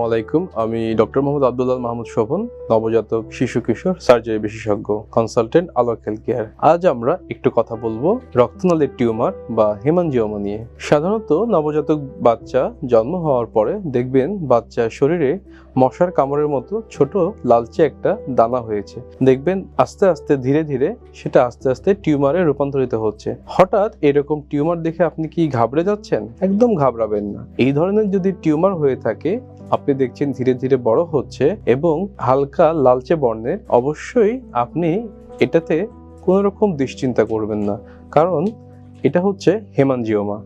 আলাইকুম। আমি ডক্টর মোহাম্মদ আব্দুল্লাহ মাহমুদ শোভন, নবজাতক শিশু কিশোর সার্জারি বিশেষজ্ঞ, কনসালটেন্ট, আলোক হেলথ কেয়ার। আজ আমরা একটু কথা বলবো রক্তনালীর টিউমার বা হেমানজিওমা নিয়ে। সাধারণত নবজাতক বাচ্চা জন্ম হওয়ার পরে দেখবেন বাচ্চার শরীরে মশার কামড়ের মতো ছোট লালচে একটা দানা হয়েছে। দেখবেন আস্তে আস্তে ধীরে ধীরে সেটা আস্তে আস্তে টিউমারে রূপান্তরিত হচ্ছে। হঠাৎ এরকম টিউমার দেখে আপনি কি ঘাবড়ে যাচ্ছেন? একদম ঘাবড়াবেন না। এই ধরনের যদি টিউমার হয়ে থাকে, আপনি দেখছেন ধীরে ধীরে বড় হচ্ছে এবং হালকা লালচে বর্ণের, অবশ্যই আপনি এটাতে কোনো রকম দুশ্চিন্তা করবেন না, কারণ এটা হচ্ছে হেমানজিওমা।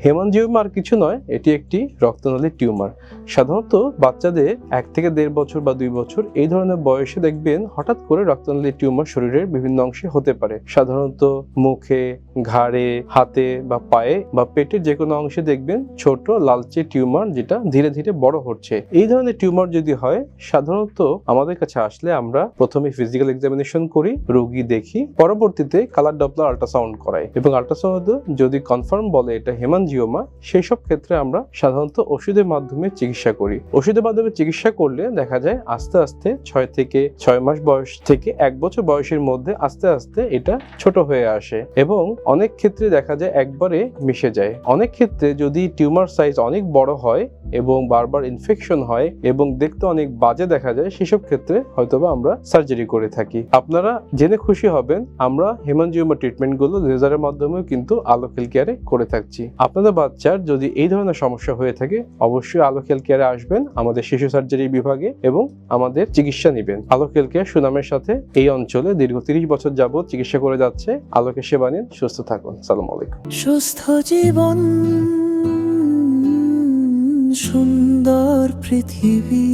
হেমানজিওমা আর কিছু নয়, এটি একটি রক্তনালীর টিউমার। সাধারণত বাচ্চাদের 1 থেকে 1.5 বছর বা 2 বছর এই ধরনের বয়সে দেখবেন হঠাৎ করে রক্তনালীর টিউমার শরীরের বিভিন্ন অংশে হতে পারে। সাধারণত মুখে, ঘাড়ে, হাতে বা পায়ে বা পেটের যে কোনো অংশে দেখবেন ছোট লালচে টিউমার, যেটা ধীরে ধীরে বড় হচ্ছে। এই ধরনের টিউমার যদি হয়, সাধারণত আমাদের কাছে আসলে আমরা প্রথমে ফিজিক্যাল এক্সামিনেশন করি, রোগী দেখি, পরবর্তীতে কালার ডপলার আল্ট্রাসাউন্ড করাই এবং আল্ট্রাসাউন্ডে যদি কনফার্ম বলে এটা হেমানজিওমা, সেই সব ক্ষেত্রে আমরা সাধারণত ওষুধের মাধ্যমে চিকিৎসা করি। ওষুধের মাধ্যমে চিকিৎসা করলে দেখা যায় আস্তে আস্তে 6 থেকে 6 মাস বয়স থেকে 1 বছর বয়সের মধ্যে আস্তে আস্তে এটা ছোট হয়ে আসে এবং অনেক ক্ষেত্রে দেখা যায় একবারে মিশে যায়। অনেক ক্ষেত্রে যদি টিউমার সাইজ অনেক বড় হয় এবং বারবার ইনফেকশন হয় এবং দেখতে অনেক বাজে দেখা যায়, সেসব ক্ষেত্রে হয়তোবা আমরা সার্জারি করে থাকি। আপনারা জেনে খুশি হবেন, আমরা হেমানজিওমা ট্রিটমেন্টগুলো লেজারের মাধ্যমেও কিন্তু আলোক হেলথ কেয়ারে করে থাকছি। আপনাদের বাচ্চার যদি এই ধরনের সমস্যা হয়ে থাকে, অবশ্যই আলোক হেলথ কেয়ারে আসবেন আমাদের শিশু সার্জারি বিভাগে এবং আমাদের চিকিৎসা নেবেন। আলোক হেলথ কেয়ার সুনামের সাথে এই অঞ্চলে দীর্ঘ 30 বছর যাবত চিকিৎসা করে যাচ্ছে। আলোকের সেবা নিন, সুস্থ থাকুন। আসসালামু আলাইকুম। সুস্থ জীবন, সুন্দর পৃথিবী।